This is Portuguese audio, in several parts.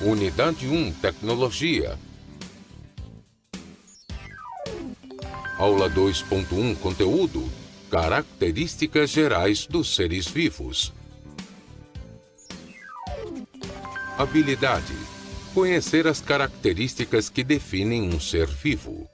Unidade 1, Tecnologia. Aula 2.1, Conteúdo. Características gerais dos seres vivos. Habilidade. Conhecer as características que definem um ser vivo.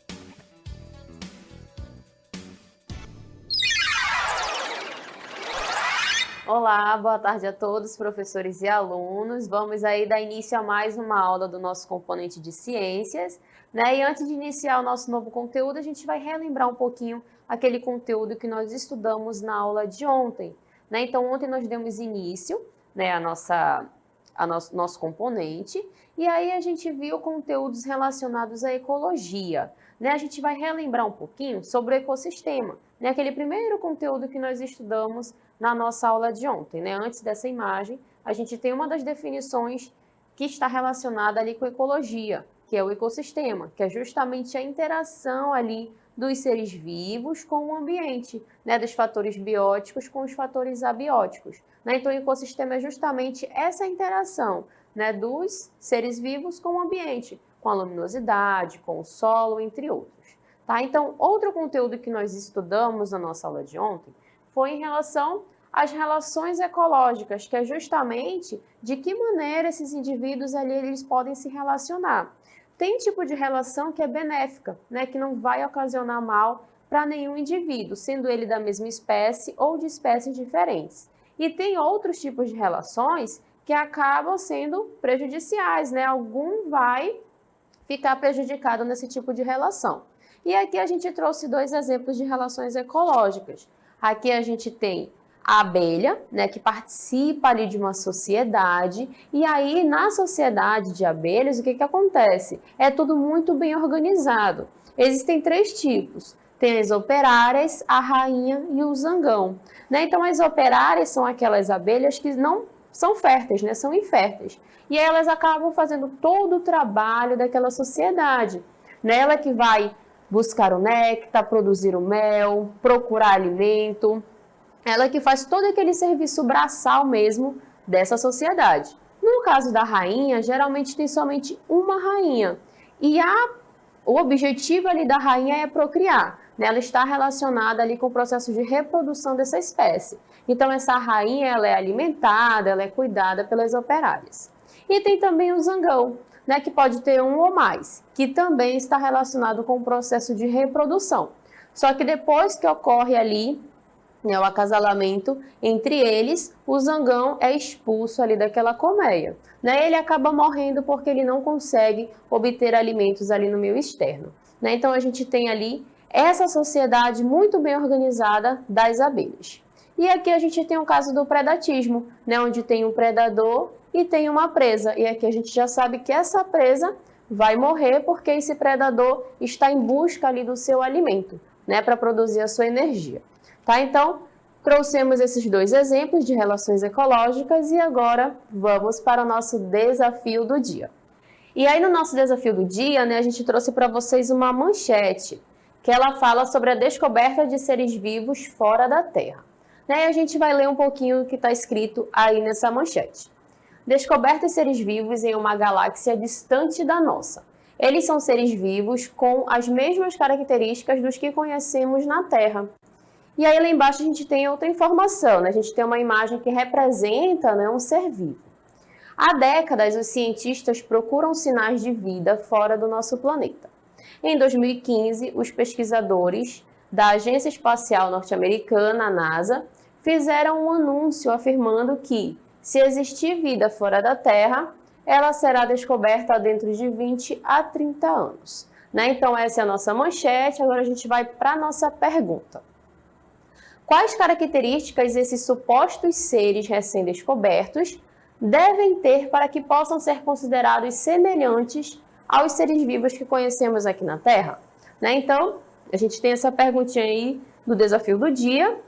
Olá, boa tarde a todos, professores e alunos. Vamos aí dar início a mais uma aula do nosso componente de ciências, né? E antes de iniciar o nosso novo conteúdo, a gente vai relembrar um pouquinho aquele conteúdo que nós estudamos na aula de ontem, né? Então, ontem nós demos início, né, nosso componente, e aí a gente viu conteúdos relacionados à ecologia, né? A gente vai relembrar um pouquinho sobre o ecossistema, né? Aquele primeiro conteúdo que nós estudamos na nossa aula de ontem, né? Antes dessa imagem, a gente tem uma das definições que está relacionada ali com ecologia, que é o ecossistema, que é justamente a interação ali dos seres vivos com o ambiente, né? Dos fatores bióticos com os fatores abióticos, né? Então, o ecossistema é justamente essa interação, né, dos seres vivos com o ambiente, com a luminosidade, com o solo, entre outros. Tá? Então, outro conteúdo que nós estudamos na nossa aula de ontem foi em relação às relações ecológicas, que é justamente de que maneira esses indivíduos ali eles podem se relacionar. Tem tipo de relação que é benéfica, né, que não vai ocasionar mal para nenhum indivíduo, sendo ele da mesma espécie ou de espécies diferentes. E tem outros tipos de relações que acabam sendo prejudiciais, né? Algum vai ficar prejudicado nesse tipo de relação. E aqui a gente trouxe dois exemplos de relações ecológicas. Aqui a gente tem a abelha, né, que participa ali de uma sociedade, e aí na sociedade de abelhas o que acontece? É tudo muito bem organizado. Existem três tipos. Tem as operárias, a rainha e o zangão, né? Então as operárias são aquelas abelhas que não são férteis, né? São inférteis. E aí elas acabam fazendo todo o trabalho daquela sociedade. Ela que vai buscar o néctar, produzir o mel, procurar alimento. Ela que faz todo aquele serviço braçal mesmo dessa sociedade. No caso da rainha, geralmente tem somente uma rainha. E o objetivo ali da rainha é procriar. Ela está relacionada ali com o processo de reprodução dessa espécie. Então, essa rainha ela é alimentada, ela é cuidada pelas operárias. E tem também o zangão, né, que pode ter um ou mais, que também está relacionado com o processo de reprodução. Só que depois que ocorre ali, né, o acasalamento entre eles, o zangão é expulso ali daquela colmeia. Né? Ele acaba morrendo porque ele não consegue obter alimentos ali no meio externo. Né? Então, a gente tem ali essa sociedade muito bem organizada das abelhas. E aqui a gente tem o caso do predatismo, né, onde tem um predador e tem uma presa. E aqui a gente já sabe que essa presa vai morrer porque esse predador está em busca ali do seu alimento, né, para produzir a sua energia. Tá? Então, trouxemos esses dois exemplos de relações ecológicas e agora vamos para o nosso desafio do dia. E aí no nosso desafio do dia, né, a gente trouxe para vocês uma manchete, que ela fala sobre a descoberta de seres vivos fora da Terra. Né, e a gente vai ler um pouquinho o que está escrito aí nessa manchete. Descoberta de seres vivos em uma galáxia distante da nossa. Eles são seres vivos com as mesmas características dos que conhecemos na Terra. E aí lá embaixo a gente tem outra informação, né? A gente tem uma imagem que representa, né, um ser vivo. Há décadas, os cientistas procuram sinais de vida fora do nosso planeta. Em 2015, os pesquisadores da Agência Espacial Norte-Americana, a NASA, fizeram um anúncio afirmando que, se existir vida fora da Terra, ela será descoberta dentro de 20 a 30 anos. Né? Então, essa é a nossa manchete. Agora a gente vai para a nossa pergunta. Quais características esses supostos seres recém-descobertos devem ter para que possam ser considerados semelhantes aos seres vivos que conhecemos aqui na Terra? Né? Então, a gente tem essa perguntinha aí do desafio do dia.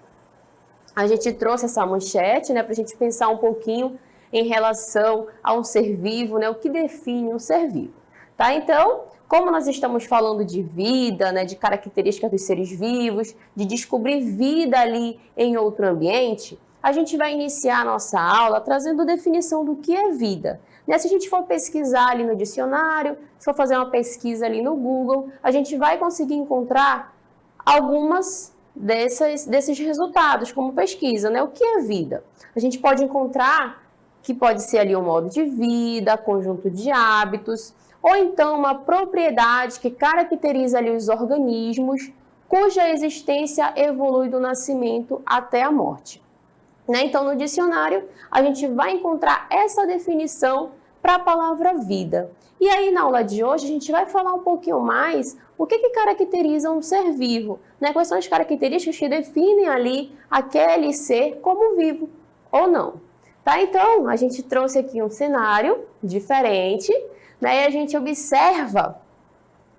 A gente trouxe essa manchete, né, para a gente pensar um pouquinho em relação a um ser vivo, né, o que define um ser vivo. tá? Então, como nós estamos falando de vida, né, de características dos seres vivos, de descobrir vida ali em outro ambiente, a gente vai iniciar a nossa aula trazendo definição do que é vida. Né? Se a gente for pesquisar ali no dicionário, se for fazer uma pesquisa ali no Google, a gente vai conseguir encontrar algumas desses resultados como pesquisa, né? O que é vida? A gente pode encontrar que pode ser ali um modo de vida, conjunto de hábitos, ou então uma propriedade que caracteriza ali os organismos, cuja existência evolui do nascimento até a morte. Né? Então, no dicionário, a gente vai encontrar essa definição para a palavra vida. E aí, na aula de hoje, a gente vai falar um pouquinho mais o que caracteriza um ser vivo, né? Quais são as características que definem ali aquele ser como vivo ou não. Tá? Então, a gente trouxe aqui um cenário diferente, né? E a gente observa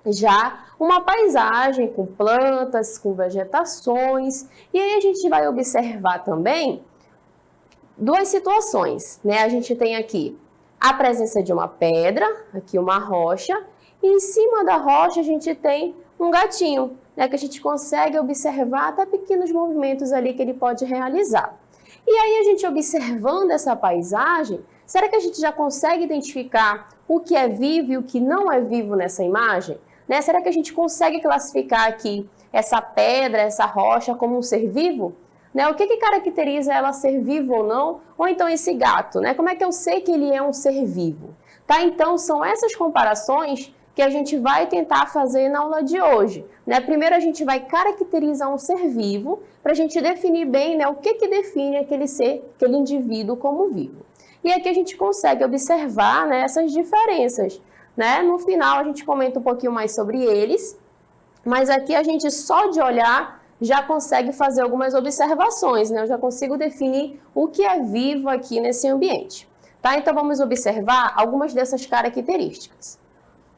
já uma paisagem com plantas, com vegetações, e aí a gente vai observar também duas situações, né? A gente tem aqui a presença de uma pedra, aqui uma rocha, e em cima da rocha a gente tem um gatinho, né? Que a gente consegue observar até pequenos movimentos ali que ele pode realizar. E aí a gente observando essa paisagem, será que a gente já consegue identificar o que é vivo e o que não é vivo nessa imagem? Né? Será que a gente consegue classificar aqui essa pedra, essa rocha como um ser vivo? Né? O que caracteriza ela ser vivo ou não? Ou então esse gato, né? Como é que eu sei que ele é um ser vivo? Tá? Então, são essas comparações que a gente vai tentar fazer na aula de hoje. Né? Primeiro, a gente vai caracterizar um ser vivo para a gente definir bem, né, o que define aquele ser, aquele indivíduo como vivo. E aqui a gente consegue observar, né, essas diferenças. Né? No final, a gente comenta um pouquinho mais sobre eles, mas aqui a gente só de olhar já consegue fazer algumas observações, né? Eu já consigo definir o que é vivo aqui nesse ambiente. Tá? Então, vamos observar algumas dessas características.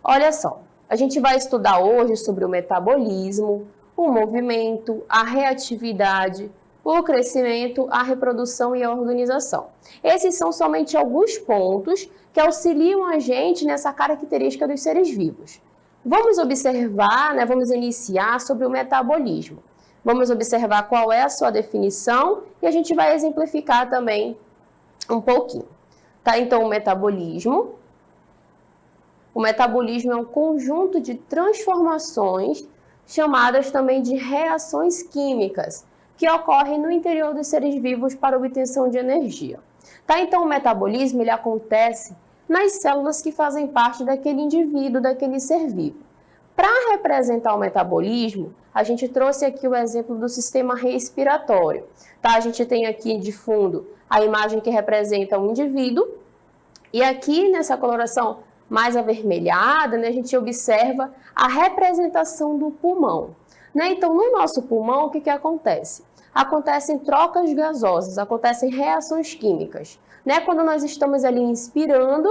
Olha só, a gente vai estudar hoje sobre o metabolismo, o movimento, a reatividade, o crescimento, a reprodução e a organização. Esses são somente alguns pontos que auxiliam a gente nessa característica dos seres vivos. Vamos observar, né, vamos iniciar sobre o metabolismo. Vamos observar qual é a sua definição e a gente vai exemplificar também um pouquinho. Tá? Então, o metabolismo é um conjunto de transformações chamadas também de reações químicas que ocorrem no interior dos seres vivos para obtenção de energia. Tá? Então, o metabolismo ele acontece nas células que fazem parte daquele indivíduo, daquele ser vivo. Para representar o metabolismo, a gente trouxe aqui o exemplo do sistema respiratório. Tá? A gente tem aqui de fundo a imagem que representa um indivíduo e aqui nessa coloração mais avermelhada, né, a gente observa a representação do pulmão. Né? Então, no nosso pulmão, o que acontece? Acontecem trocas gasosas, acontecem reações químicas. Né? Quando nós estamos ali inspirando,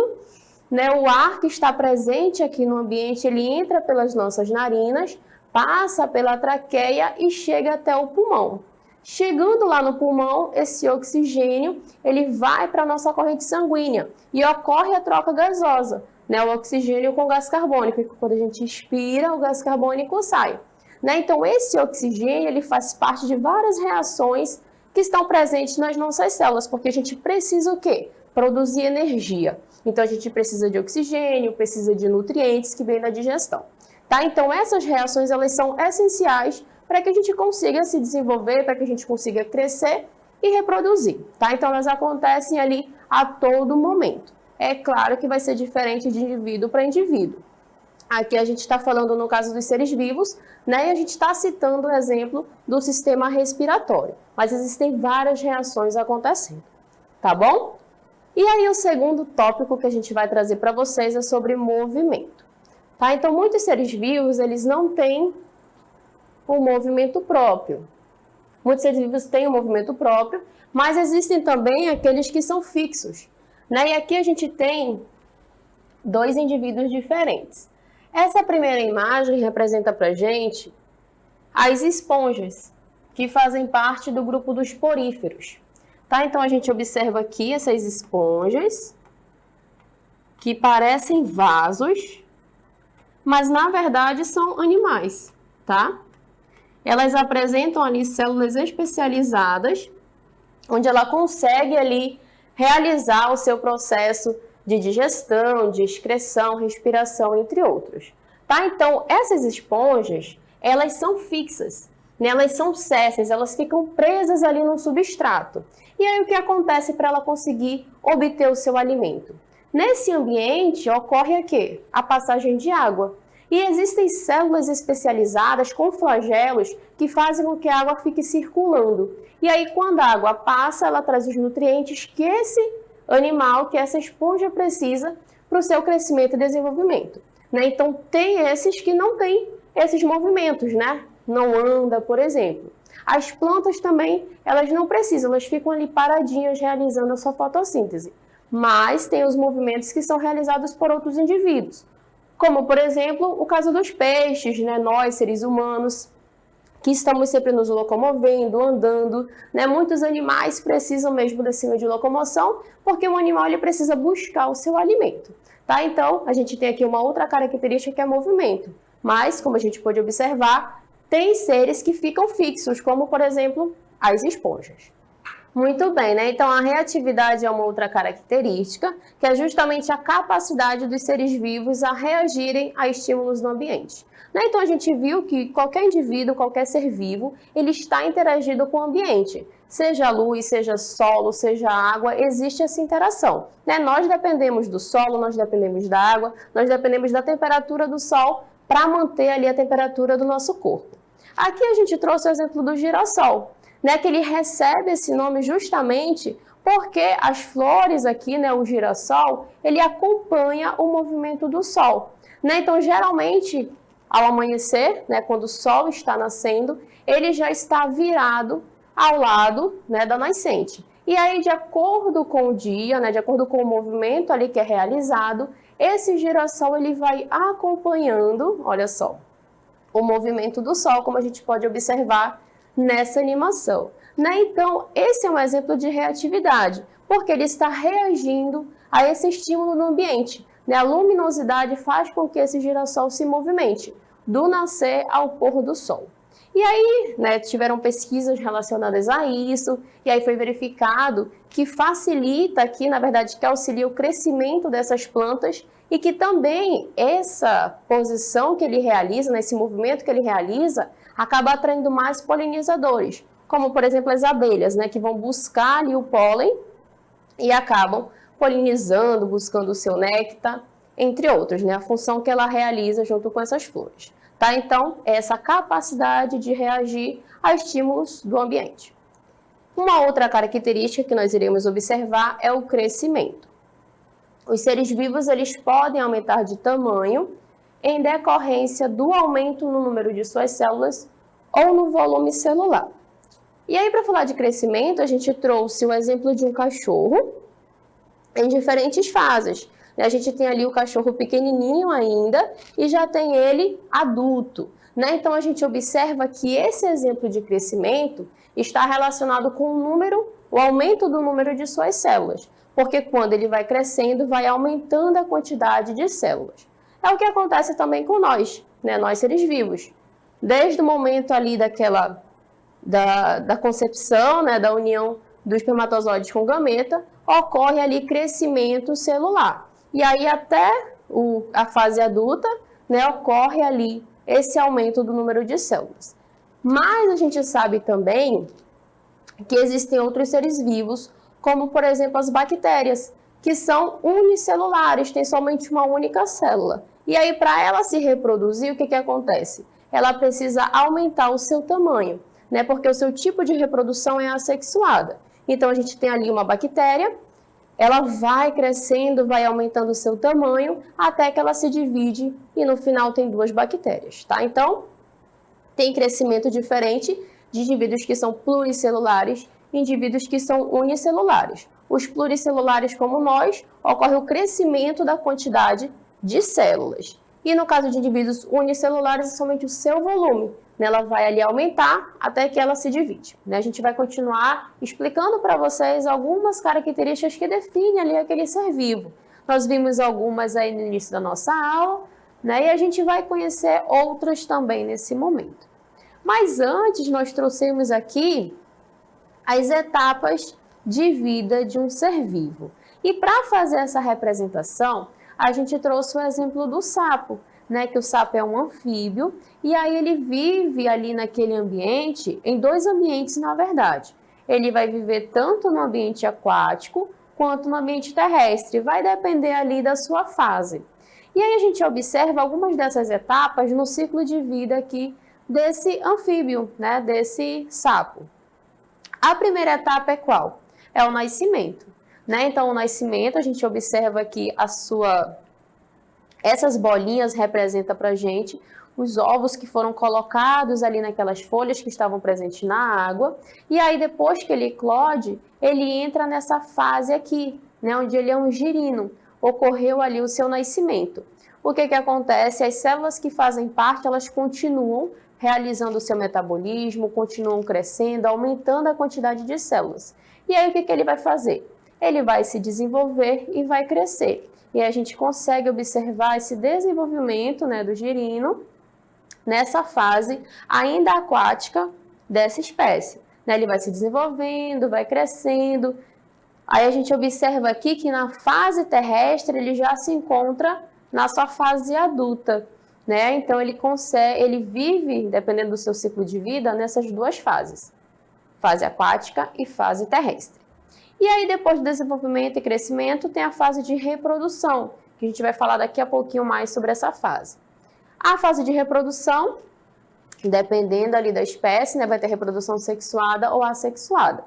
né, o ar que está presente aqui no ambiente, ele entra pelas nossas narinas, passa pela traqueia e chega até o pulmão. Chegando lá no pulmão, esse oxigênio ele vai para a nossa corrente sanguínea e ocorre a troca gasosa, né, o oxigênio com gás carbônico, que quando a gente inspira, o gás carbônico sai. Né? Então, esse oxigênio ele faz parte de várias reações que estão presentes nas nossas células, porque a gente precisa o quê? Produzir energia. Então, a gente precisa de oxigênio, precisa de nutrientes que vêm da digestão. Tá? Então, essas reações elas são essenciais para que a gente consiga se desenvolver, para que a gente consiga crescer e reproduzir. Tá? Então, elas acontecem ali a todo momento. É claro que vai ser diferente de indivíduo para indivíduo. Aqui a gente está falando no caso dos seres vivos, né? E a gente está citando o exemplo do sistema respiratório. Mas existem várias reações acontecendo, tá bom? E aí o segundo tópico que a gente vai trazer para vocês é sobre movimento. Tá? Então, muitos seres vivos, eles não têm um movimento próprio. Muitos seres vivos têm um movimento próprio, mas existem também aqueles que são fixos. Né? E aqui a gente tem dois indivíduos diferentes. Essa primeira imagem representa para a gente as esponjas, que fazem parte do grupo dos poríferos. Tá? Então, a gente observa aqui essas esponjas, que parecem vasos, mas na verdade são animais, tá? Elas apresentam ali células especializadas, onde ela consegue ali realizar o seu processo de digestão, de excreção, respiração, entre outros. Tá? Então, essas esponjas, elas são fixas, né? Elas são sésseis, elas ficam presas ali no substrato. E aí, o que acontece para ela conseguir obter o seu alimento? Nesse ambiente, ocorre o quê? A passagem de água. E existem células especializadas com flagelos que fazem com que a água fique circulando. E aí, quando a água passa, ela traz os nutrientes que esse animal, que essa esponja precisa para o seu crescimento e desenvolvimento. Né? Então, tem esses que não têm esses movimentos, né? Não anda, por exemplo. As plantas também, elas não precisam, elas ficam ali paradinhas realizando a sua fotossíntese. Mas tem os movimentos que são realizados por outros indivíduos. Como, por exemplo, o caso dos peixes, né? Nós, seres humanos, que estamos sempre nos locomovendo, andando, né? Muitos animais precisam mesmo desse meio de locomoção, porque o animal ele precisa buscar o seu alimento, tá? Então, a gente tem aqui uma outra característica que é movimento, mas, como a gente pode observar, tem seres que ficam fixos, como, por exemplo, as esponjas. Muito bem, né? Então, a reatividade é uma outra característica, que é justamente a capacidade dos seres vivos a reagirem a estímulos no ambiente. Né? Então, a gente viu que qualquer indivíduo, qualquer ser vivo, ele está interagindo com o ambiente. Seja luz, seja solo, seja água, existe essa interação. Né? Nós dependemos do solo, nós dependemos da água, nós dependemos da temperatura do sol para manter ali a temperatura do nosso corpo. Aqui a gente trouxe o exemplo do girassol, né, que ele recebe esse nome justamente porque as flores aqui, né, o girassol, ele acompanha o movimento do sol. Né? Então, geralmente, ao amanhecer, né, quando o sol está nascendo, ele já está virado ao lado, né, da nascente. E aí, de acordo com o dia, né, de acordo com o movimento ali que é realizado, esse girassol ele vai acompanhando, olha só, o movimento do sol, como a gente pode observar nessa animação. Né? Então, esse é um exemplo de reatividade, porque ele está reagindo a esse estímulo no ambiente. Né? A luminosidade faz com que esse girassol se movimente, do nascer ao pôr do sol. E aí, né, tiveram pesquisas relacionadas a isso, e aí foi verificado que facilita aqui, na verdade, que auxilia o crescimento dessas plantas e que também essa posição que ele realiza, né, esse movimento que ele realiza, acaba atraindo mais polinizadores, como, por exemplo, as abelhas, né, que vão buscar ali o pólen e acabam polinizando, buscando o seu néctar, entre outros, né, a função que ela realiza junto com essas flores. Tá? Então, essa capacidade de reagir a estímulos do ambiente. Uma outra característica que nós iremos observar é o crescimento. Os seres vivos eles podem aumentar de tamanho em decorrência do aumento no número de suas células ou no volume celular. E aí, para falar de crescimento, a gente trouxe o exemplo de um cachorro em diferentes fases. A gente tem ali o cachorro pequenininho ainda e já tem ele adulto. Né? Então, a gente observa que esse exemplo de crescimento está relacionado com o aumento do número de suas células. Porque quando ele vai crescendo, vai aumentando a quantidade de células. É o que acontece também com nós, né? Nós seres vivos. Desde o momento ali da concepção, né? Da união dos espermatozoides com o gameta, ocorre ali crescimento celular. E aí até a fase adulta, né, ocorre ali esse aumento do número de células. Mas a gente sabe também que existem outros seres vivos, como por exemplo as bactérias, que são unicelulares, têm somente uma única célula. E aí para ela se reproduzir, o que acontece? Ela precisa aumentar o seu tamanho, né, porque o seu tipo de reprodução é assexuada. Então a gente tem ali uma bactéria, ela vai crescendo, vai aumentando o seu tamanho, até que ela se divide e no final tem duas bactérias, tá? Então, tem crescimento diferente de indivíduos que são pluricelulares e indivíduos que são unicelulares. Os pluricelulares, como nós, ocorre o crescimento da quantidade de células. E no caso de indivíduos unicelulares, é somente o seu volume. Ela vai ali aumentar até que ela se divide. A gente vai continuar explicando para vocês algumas características que definem ali aquele ser vivo. Nós vimos algumas aí no início da nossa aula, né? E a gente vai conhecer outras também nesse momento. Mas antes, nós trouxemos aqui as etapas de vida de um ser vivo. E para fazer essa representação, a gente trouxe o exemplo do sapo, né? Que o sapo é um anfíbio e aí ele vive ali naquele ambiente, em dois ambientes na verdade. Ele vai viver tanto no ambiente aquático quanto no ambiente terrestre, vai depender ali da sua fase. E aí a gente observa algumas dessas etapas no ciclo de vida aqui desse anfíbio, né? Desse sapo. A primeira etapa é qual? É o nascimento, né? Então, o nascimento, a gente observa aqui essas bolinhas representam para a gente os ovos que foram colocados ali naquelas folhas que estavam presentes na água. E aí, depois que ele eclode, ele entra nessa fase aqui, né? Onde ele é um girino. Ocorreu ali o seu nascimento. O que acontece? As células que fazem parte, elas continuam realizando o seu metabolismo, continuam crescendo, aumentando a quantidade de células. E aí o que ele vai fazer? Ele vai se desenvolver e vai crescer. E a gente consegue observar esse desenvolvimento, né, do girino nessa fase ainda aquática dessa espécie. Né? Ele vai se desenvolvendo, vai crescendo. Aí a gente observa aqui que na fase terrestre ele já se encontra na sua fase adulta. Né? Então ele vive, dependendo do seu ciclo de vida, nessas duas fases, fase aquática e fase terrestre. E aí depois do desenvolvimento e crescimento tem a fase de reprodução, que a gente vai falar daqui a pouquinho mais sobre essa fase. A fase de reprodução, dependendo ali da espécie, né, vai ter reprodução sexuada ou assexuada.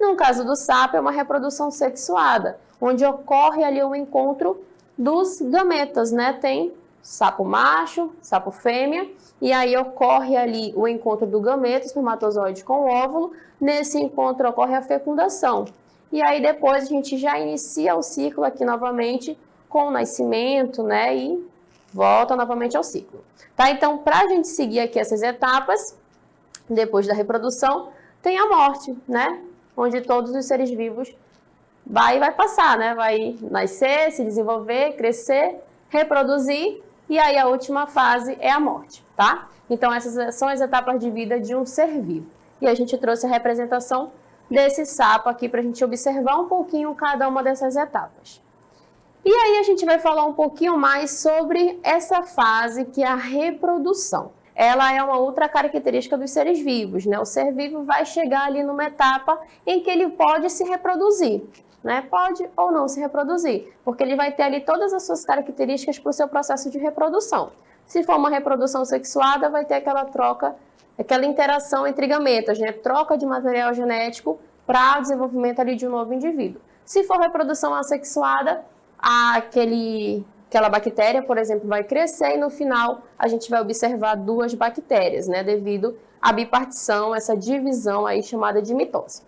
No caso do sapo é uma reprodução sexuada, onde ocorre ali o encontro dos gametas, né? Tem sapo macho, sapo fêmea, e aí ocorre ali o encontro do gameta, espermatozoide com o óvulo. Nesse encontro ocorre a fecundação. E aí depois a gente já inicia o ciclo aqui novamente com o nascimento, né? E volta novamente ao ciclo. Tá? Então, para a gente seguir aqui essas etapas, depois da reprodução, tem a morte, né? Onde todos os seres vivos vai passar, né? Vai nascer, se desenvolver, crescer, reproduzir. E aí a última fase é a morte, tá? Então essas são as etapas de vida de um ser vivo. E a gente trouxe a representação desse sapo aqui para a gente observar um pouquinho cada uma dessas etapas. E aí a gente vai falar um pouquinho mais sobre essa fase que é a reprodução. Ela é uma outra característica dos seres vivos, né? O ser vivo vai chegar ali numa etapa em que ele pode se reproduzir. Né? Pode ou não se reproduzir, porque ele vai ter ali todas as suas características para o seu processo de reprodução. Se for uma reprodução sexuada, vai ter aquela troca, aquela interação entre gametas, né? Troca de material genético para o desenvolvimento ali de um novo indivíduo. Se for reprodução assexuada, aquela bactéria, por exemplo, vai crescer e no final a gente vai observar duas bactérias, né? Devido à bipartição, essa divisão aí chamada de mitose.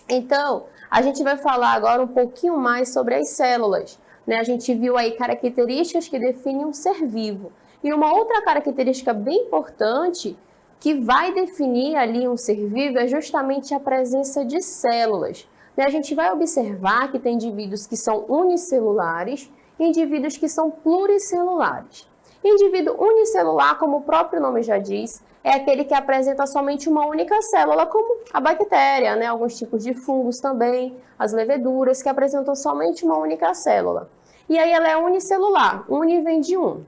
Então, a gente vai falar agora um pouquinho mais sobre as células. Né? A gente viu aí características que definem um ser vivo. E uma outra característica bem importante que vai definir ali um ser vivo é justamente a presença de células. Né? A gente vai observar que tem indivíduos que são unicelulares e indivíduos que são pluricelulares. Indivíduo unicelular, como o próprio nome já diz, é aquele que apresenta somente uma única célula, como a bactéria, né? Alguns tipos de fungos também, as leveduras, que apresentam somente uma única célula. E aí ela é unicelular, uni vem de um.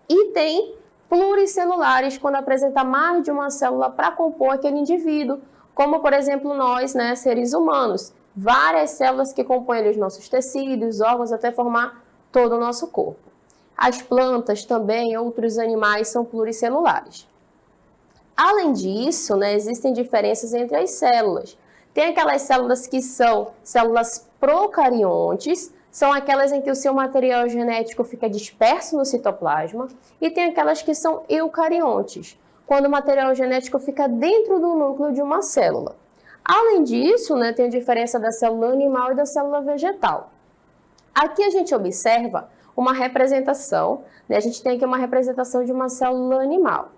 E tem pluricelulares, quando apresenta mais de uma célula para compor aquele indivíduo, como, por exemplo, nós, né, seres humanos. Várias células que compõem os nossos tecidos, órgãos, até formar todo o nosso corpo. As plantas também, outros animais, são pluricelulares. Além disso, né, existem diferenças entre as células. Tem aquelas células que são células procariontes, são aquelas em que o seu material genético fica disperso no citoplasma, e tem aquelas que são eucariontes, quando o material genético fica dentro do núcleo de uma célula. Além disso, né, tem a diferença da célula animal e da célula vegetal. Aqui a gente observa uma representação, né, a gente tem aqui uma representação de uma célula animal.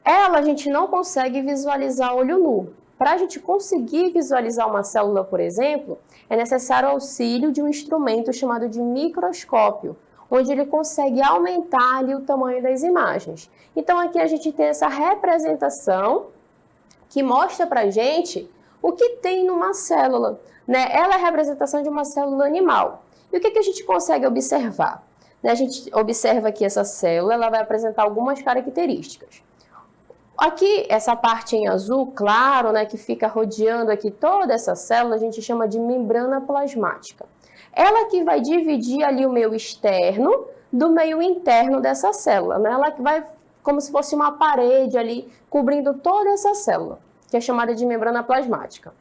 Ela a gente não consegue visualizar a olho nu. Para a gente conseguir visualizar uma célula, por exemplo, é necessário o auxílio de um instrumento chamado de microscópio, onde ele consegue aumentar ali o tamanho das imagens. Então aqui a gente tem essa representação que mostra para a gente o que tem numa célula, né? Ela é a representação de uma célula animal. E o que a gente consegue observar? A gente observa aqui essa célula, ela vai apresentar algumas características. Aqui, essa parte em azul claro, né, que fica rodeando aqui toda essa célula, a gente chama de membrana plasmática. Ela que vai dividir ali o meio externo do meio interno dessa célula, né? Ela que vai como se fosse uma parede ali cobrindo toda essa célula, que é chamada de membrana plasmática.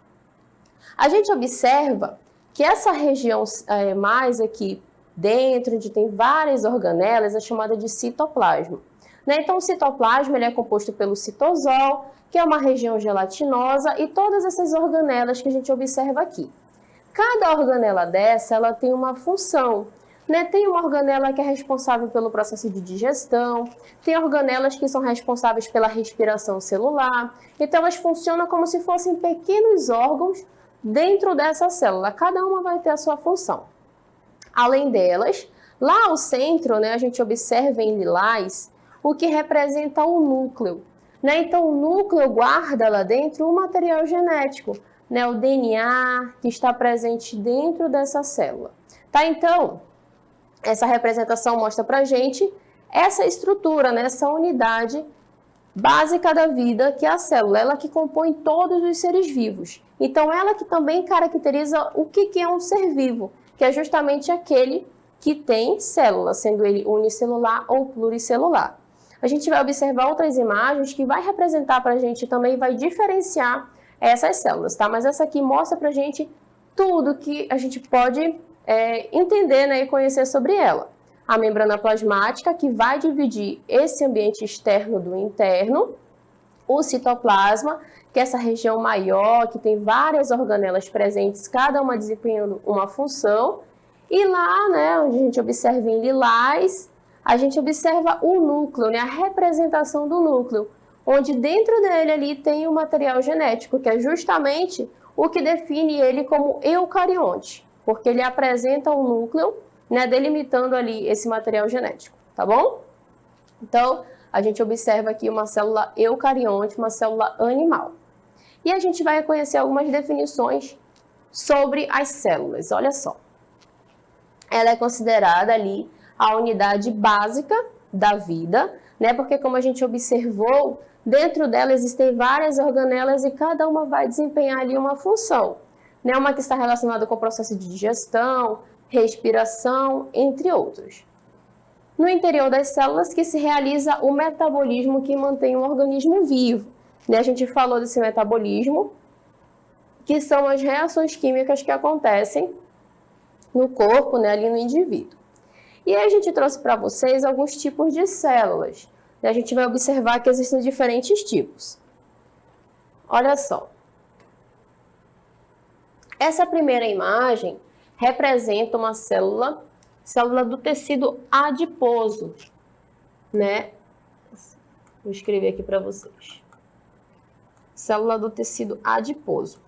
A gente observa que essa região mais aqui dentro, onde tem várias organelas, é chamada de citoplasma. Né? Então, o citoplasma ele é composto pelo citosol, que é uma região gelatinosa, e todas essas organelas que a gente observa aqui. Cada organela dessa, ela tem uma função. Né? Tem uma organela que é responsável pelo processo de digestão, tem organelas que são responsáveis pela respiração celular, então elas funcionam como se fossem pequenos órgãos dentro dessa célula, cada uma vai ter a sua função. Além delas, lá ao centro, né, a gente observa em lilás o que representa o núcleo. Né? Então, o núcleo guarda lá dentro o material genético, né, o DNA que está presente dentro dessa célula. Tá? Então, essa representação mostra para a gente essa estrutura, né, essa unidade básica da vida, que é a célula, ela que compõe todos os seres vivos. Então, ela que também caracteriza o que é um ser vivo, que é justamente aquele que tem célula, sendo ele unicelular ou pluricelular. A gente vai observar outras imagens que vai representar para a gente também, vai diferenciar essas células, tá? Mas essa aqui mostra para a gente tudo que a gente pode entender, né, e conhecer sobre ela. A membrana plasmática, que vai dividir esse ambiente externo do interno, o citoplasma, que é essa região maior, que tem várias organelas presentes, cada uma desempenhando uma função, e lá, né, onde a gente observa em lilás, a gente observa o núcleo, né, a representação do núcleo, onde dentro dele ali tem o material genético, que é justamente o que define ele como eucarionte, porque ele apresenta um núcleo, né, delimitando ali esse material genético, tá bom? Então, a gente observa aqui uma célula eucarionte, uma célula animal. E a gente vai conhecer algumas definições sobre as células, olha só. Ela é considerada ali a unidade básica da vida, né? Porque como a gente observou, dentro dela existem várias organelas e cada uma vai desempenhar ali uma função, né? Uma que está relacionada com o processo de digestão, respiração, entre outros. No interior das células que se realiza o metabolismo que mantém o organismo vivo, né? A gente falou desse metabolismo, que são as reações químicas que acontecem no corpo, né, ali no indivíduo. E aí a gente trouxe para vocês alguns tipos de células. A gente vai observar que existem diferentes tipos. Olha só. Essa primeira imagem representa uma célula do tecido adiposo, né? Vou escrever aqui para vocês. Célula do tecido adiposo.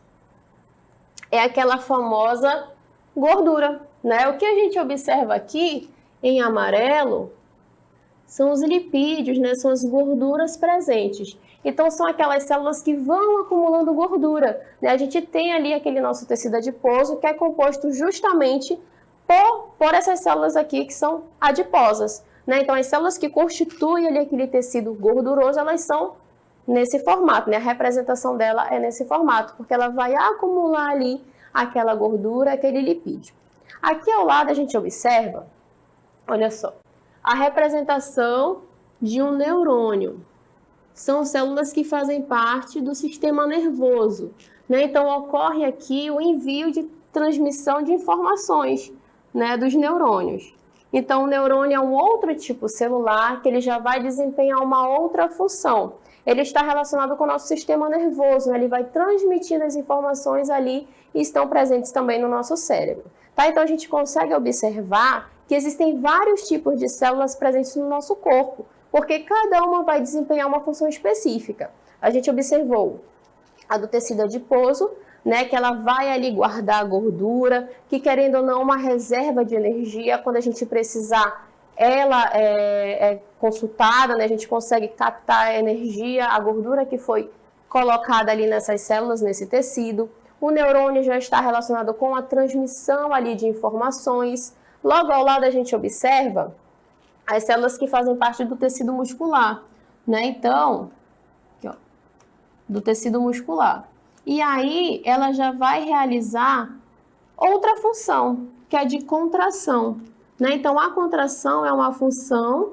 É aquela famosa gordura, né? O que a gente observa aqui em amarelo são os lipídios, né? São as gorduras presentes. Então, são aquelas células que vão acumulando gordura, né? A gente tem ali aquele nosso tecido adiposo que é composto justamente por essas células aqui que são adiposas, né? Então, as células que constituem ali aquele tecido gorduroso, elas são nesse formato, né? A representação dela é nesse formato, porque ela vai acumular ali aquela gordura, aquele lipídio. Aqui ao lado a gente observa, olha só, a representação de um neurônio. São células que fazem parte do sistema nervoso, né? Então ocorre aqui o envio de transmissão de informações, né, dos neurônios. Então o neurônio é um outro tipo celular que ele já vai desempenhar uma outra função. Ele está relacionado com o nosso sistema nervoso, né? Ele vai transmitindo as informações ali e estão presentes também no nosso cérebro. Tá? Então a gente consegue observar que existem vários tipos de células presentes no nosso corpo, porque cada uma vai desempenhar uma função específica. A gente observou a do tecido adiposo, né, que ela vai ali guardar a gordura, que querendo ou não, uma reserva de energia, quando a gente precisar, ela é consultada, né, a gente consegue captar a energia, a gordura que foi colocada ali nessas células, nesse tecido. O neurônio já está relacionado com a transmissão ali de informações. Logo ao lado a gente observa as células que fazem parte do tecido muscular, né? Então, aqui, ó, do tecido muscular. E aí ela já vai realizar outra função, que é de contração, né? Então a contração é uma função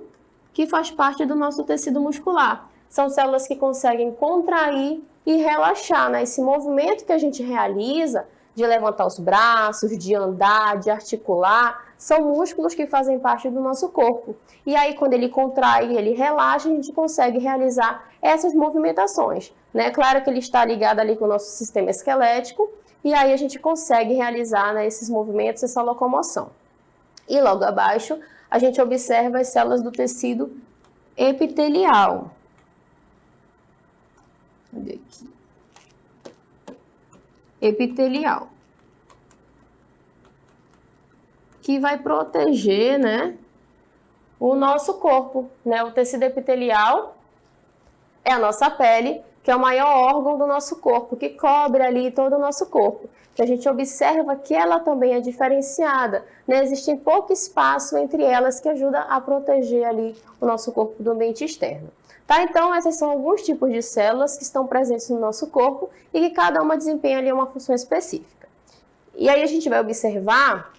que faz parte do nosso tecido muscular. São células que conseguem contrair e relaxar, né? Esse movimento que a gente realiza de levantar os braços, de andar, de articular, são músculos que fazem parte do nosso corpo. E aí, quando ele contrai e ele relaxa, a gente consegue realizar essas movimentações, né? Claro que ele está ligado ali com o nosso sistema esquelético, e aí a gente consegue realizar, né, esses movimentos, essa locomoção. E logo abaixo, a gente observa as células do tecido epitelial. Cadê aqui? Epitelial, que vai proteger, né, o nosso corpo, né? O tecido epitelial é a nossa pele, que é o maior órgão do nosso corpo, que cobre ali todo o nosso corpo. Que a gente observa que ela também é diferenciada, né? Existe pouco espaço entre elas que ajuda a proteger ali o nosso corpo do ambiente externo. Tá? Então, esses são alguns tipos de células que estão presentes no nosso corpo e que cada uma desempenha ali uma função específica. E aí a gente vai observar,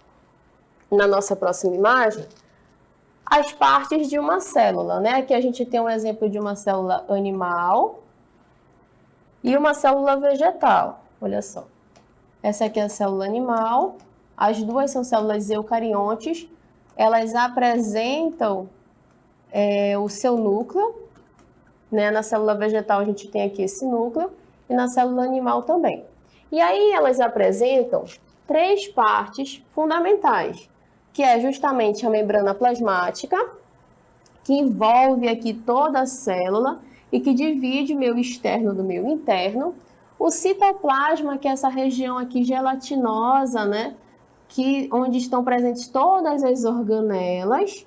na nossa próxima imagem, as partes de uma célula, né? Aqui a gente tem um exemplo de uma célula animal e uma célula vegetal. Olha só. Essa aqui é a célula animal, as duas são células eucariontes, elas apresentam o seu núcleo, né? Na célula vegetal a gente tem aqui esse núcleo e na célula animal também. E aí elas apresentam 3 partes fundamentais, que é justamente a membrana plasmática, que envolve aqui toda a célula e que divide o meio externo do meio interno. O citoplasma, que é essa região aqui gelatinosa, né? Onde estão presentes todas as organelas.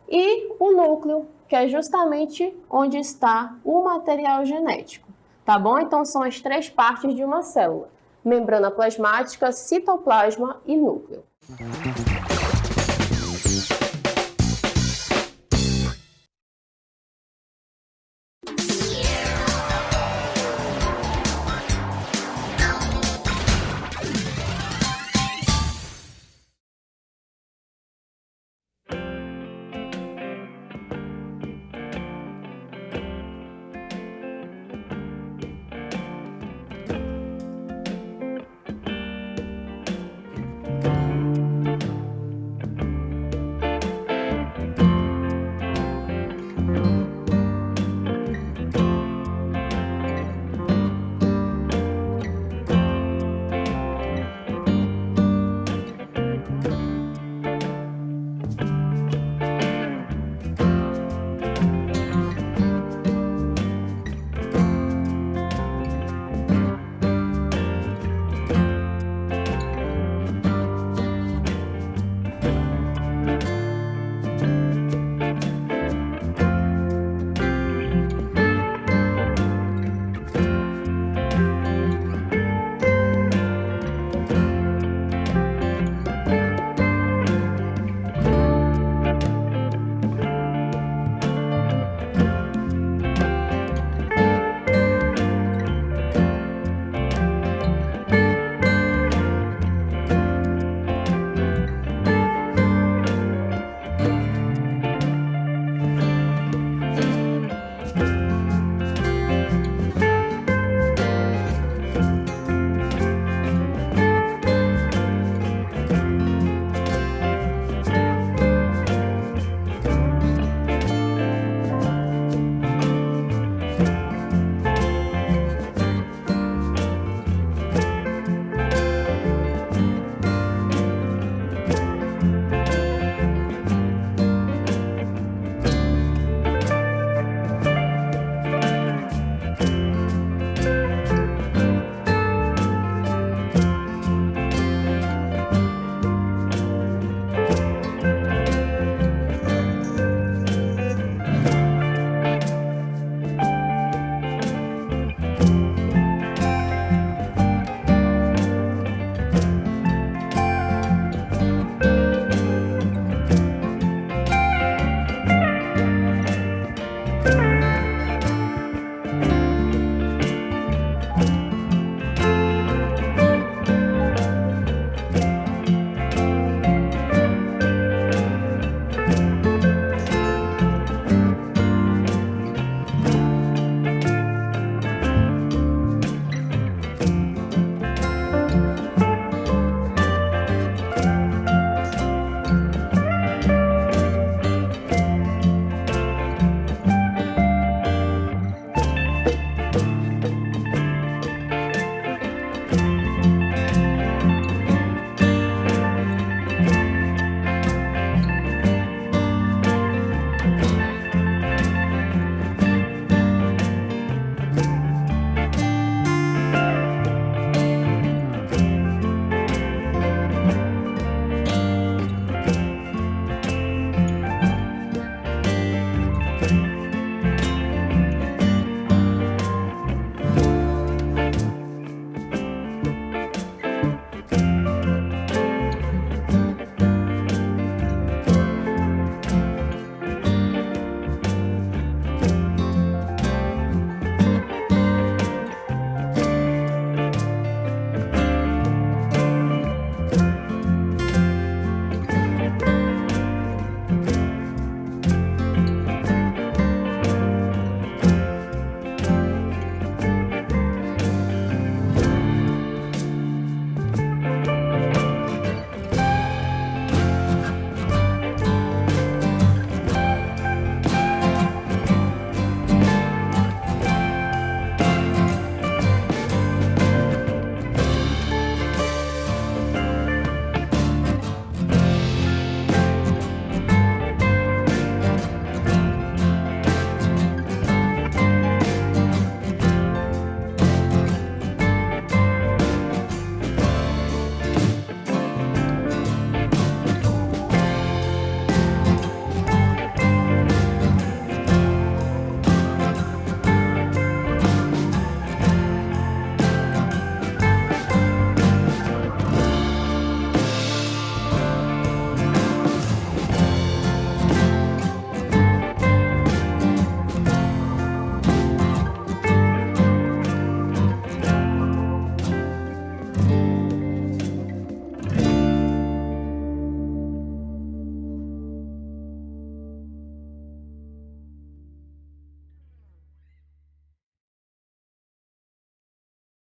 E o núcleo, que é justamente onde está o material genético, tá bom? Então, são as 3 partes de uma célula: membrana plasmática, citoplasma e núcleo.